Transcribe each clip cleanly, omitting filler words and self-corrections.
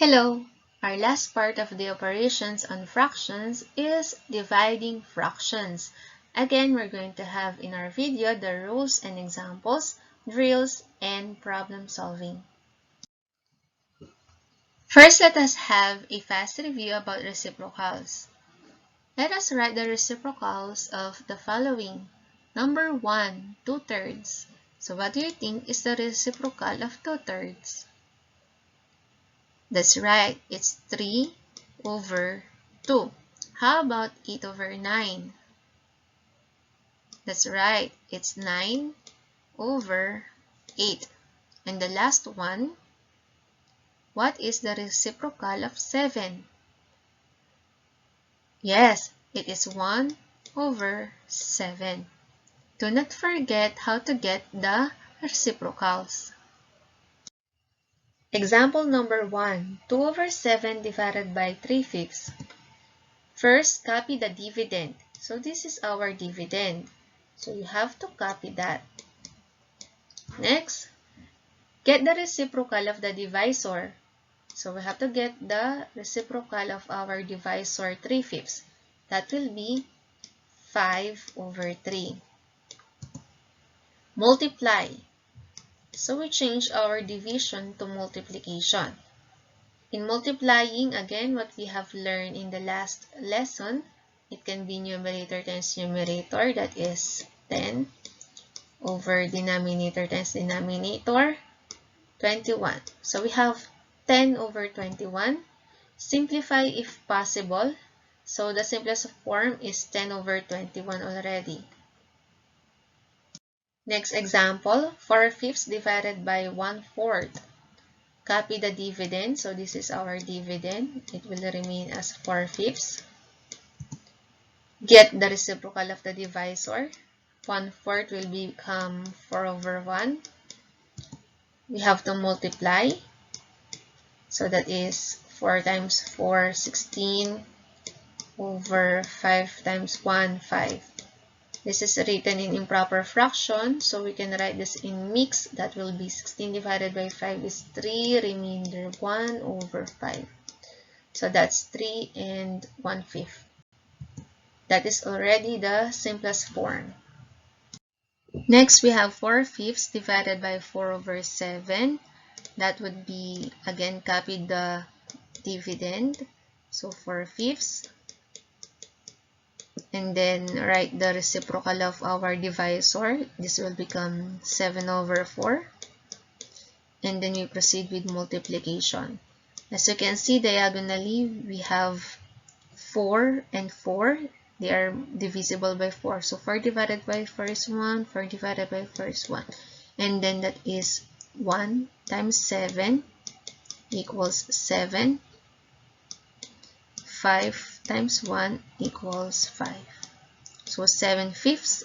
Hello! Our last part of the operations on fractions is dividing fractions. Again, we're going to have in our video the rules and examples, drills, and problem solving. First, let us have a fast review about reciprocals. Let us write the reciprocals of the following. Number 1, 2/3. So what do you think is the reciprocal of 2/3? That's right, it's 3 over 2. How about 8 over 9? That's right, it's 9 over 8. And the last one, what is the reciprocal of 7? Yes, it is 1 over 7. Do not forget how to get the reciprocals. Example number 1, 2 over 7 divided by 3/5. First, copy the dividend. So this is our dividend. So you have to copy that. Next, get the reciprocal of the divisor. So we have to get the reciprocal of our divisor 3/5. That will be 5 over 3. Multiply. So we change our division to multiplication. In multiplying, again, what we have learned in the last lesson, it can be numerator times numerator, that is 10, over denominator times denominator, 21. So we have 10 over 21. Simplify if possible. So the simplest form is 10 over 21 already. Next example, 4/5 divided by 1/4. Copy the dividend. So this is our dividend. It will remain as 4/5. Get the reciprocal of the divisor. 1/4 will become 4 over 1. We have to multiply. So that is 4 times 4, 16 over 5 times 1, 5. This is written in improper fraction, so we can write this in mix. That will be 16 divided by 5 is 3, remainder 1 over 5. So that's 3 and 1/5. That is already the simplest form. Next, we have 4/5 divided by 4 over 7. That would be, again, copy the dividend. So 4/5. And then write the reciprocal of our divisor. This will become 7 over 4. And then we proceed with multiplication. As you can see, diagonally, we have 4 and 4. They are divisible by 4. So 4 divided by 4 is 1. 4 divided by 4 is 1. And then that is 1 times 7 equals 7. 5 times 1 equals 5. So 7/5,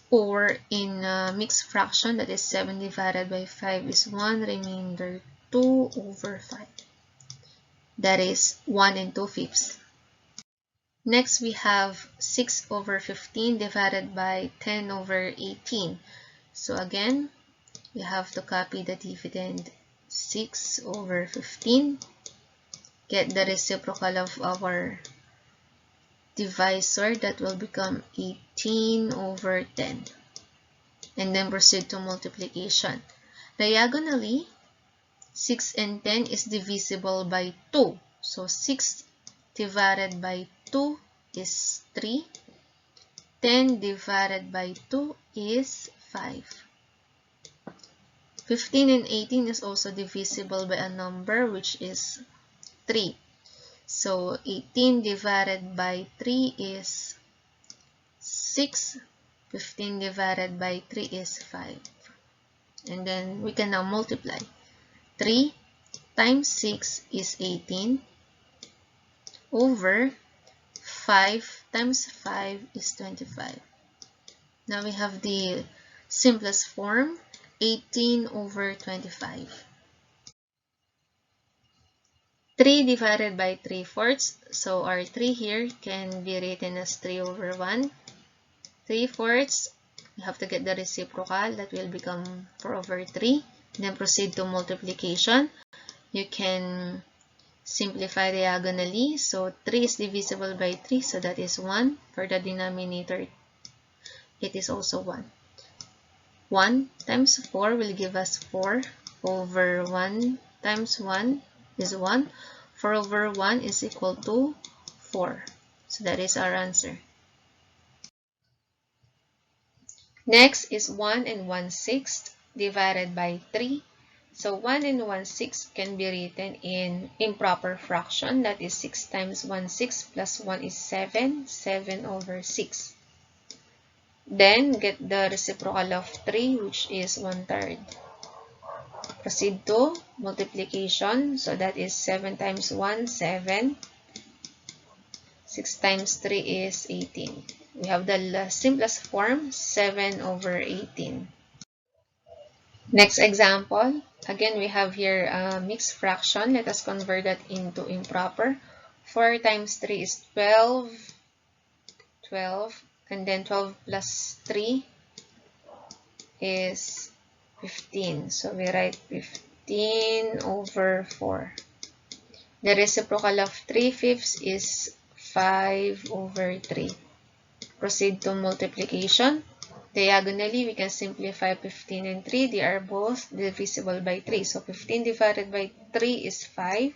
or in mixed fraction, that is 7 divided by 5 is 1, remainder 2 over 5. That is 1 and 2/5. Next, we have 6 over 15 divided by 10 over 18. So again, we have to copy the dividend 6 over 15. Get the reciprocal of our divisor. That will become 18 over 10. And then proceed to multiplication. Diagonally, 6 and 10 is divisible by 2. So 6 divided by 2 is 3. 10 divided by 2 is 5. 15 and 18 is also divisible by a number which is 3. So 18 divided by 3 is 6. 15 divided by 3 is 5. And then we can now multiply. 3 times 6 is 18 over 5 times 5 is 25. Now we have the simplest form, 18 over 25. 3 divided by 3/4, so our 3 here can be written as 3 over 1. 3/4, we have to get the reciprocal, that will become 4 over 3. Then proceed to multiplication. You can Simplify diagonally. So 3 is divisible by 3. So that is 1. For the denominator, it is also 1. 1 times 4 will give us 4 over 1 times 1 is 1. 4 over 1 is equal to 4. So that is our answer. Next is 1 and 1/6 divided by 3. So 1 and 1/6 can be written in improper fraction. That is 6 times 1/6 plus 1 is 7. 7 over 6. Then get the reciprocal of 3, which is 1/3. Proceed to multiplication. So that is 7 times 1, 7. 6 times 3 is 18. We have the simplest form, 7 over 18. Next example. Again, we have here a mixed fraction. Let us convert that into improper. 4 times 3 is 12. 12. And then 12 plus 3 is 15. So we write 15 over 4. The reciprocal of 3/5 is 5 over 3. Proceed to multiplication. Diagonally, we can simplify 15 and 3. They are both divisible by 3. So 15 divided by 3 is 5.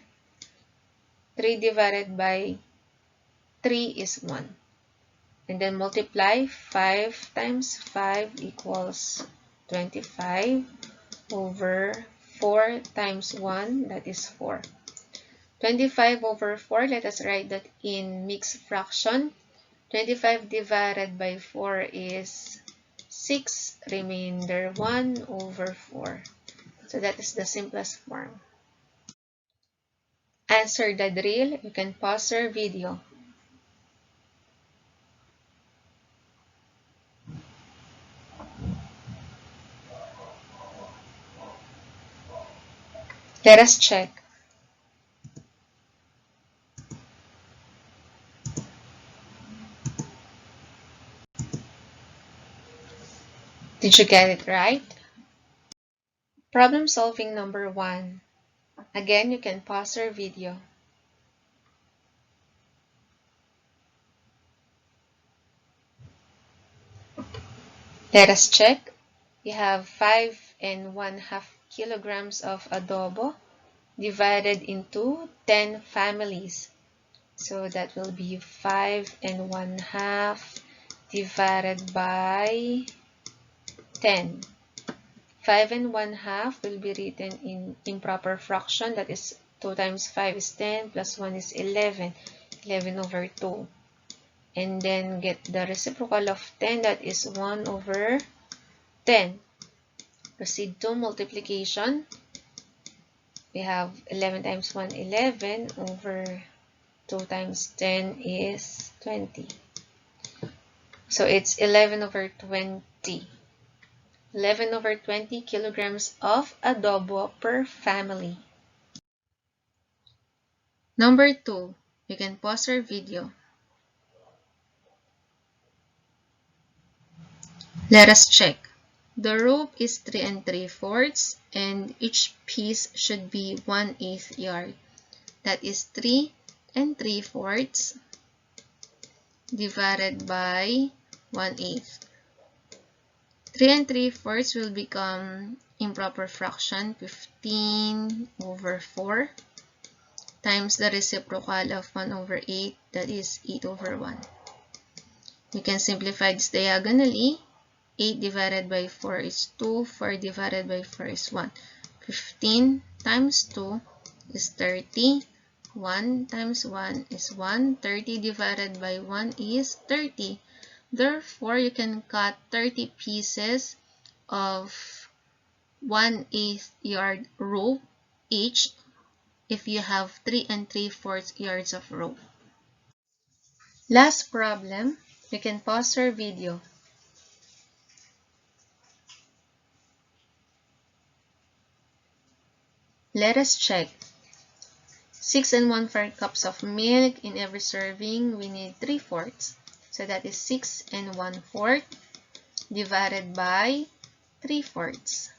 3 divided by 3 is 1. And then multiply. 5 times 5 equals 25 over 4 times 1, that is 4. 25 over 4, let us write that in mixed fraction. 25 divided by 4 is 6, remainder 1 over 4. So that is the simplest form. Answer the drill. You can pause your video. Let us check. Did you get it right? Problem solving number 1. Again, you can pause your video. Let us check. We have 5½ kilograms of adobo divided into 10 families. So that will be 5½ divided by 10. 5½ will be written in improper fraction. That is 2 times 5 is 10 plus 1 is 11. 11 over 2. And then get the reciprocal of 10, that is 1 over 10. Proceed to multiplication. We have 11 times 1, 11 over 2 times 10 is 20. So it's 11 over 20. 11 over 20 kilograms of adobo per family. Number 2. You can pause your video. Let us check. The rope is 3 3/4 and each piece should be 1/8 yard. That is 3 3/4 divided by 1/8. 3 3/4 will become improper fraction, 15 over 4 times the reciprocal of 1 over 8, that is 8 over 1. You can simplify this diagonally. 8 divided by 4 is 2, 4 divided by 4 is 1. 15 times 2 is 30. 1 times 1 is 1. 30 divided by 1 is 30. Therefore, you can cut 30 pieces of 1/8 yard rope each if you have 3 3/4 yards of rope. Last problem, you can pause your video. Let us check. 6 1/4 cups of milk in every serving, we need 3/4. So that is 6 1/4 divided by 3/4.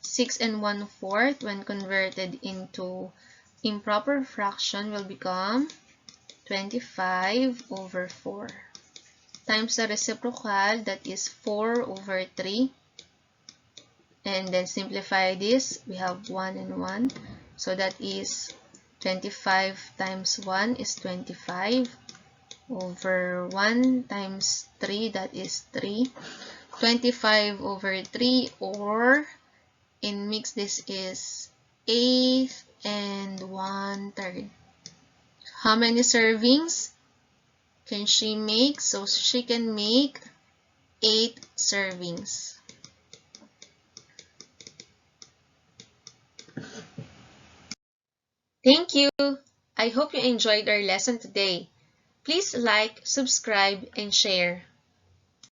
6 1/4 when converted into improper fraction will become 25 over 4 times the reciprocal, that is 4 over 3. And then simplify this, we have 1 and 1. So that is 25 times 1 is 25 over 1 times 3, that is 3. 25 over 3, or in mix this is 8 and 1/3. How many servings can she make? So she can make 8 servings. Thank you! I hope you enjoyed our lesson today. Please like, subscribe, and share.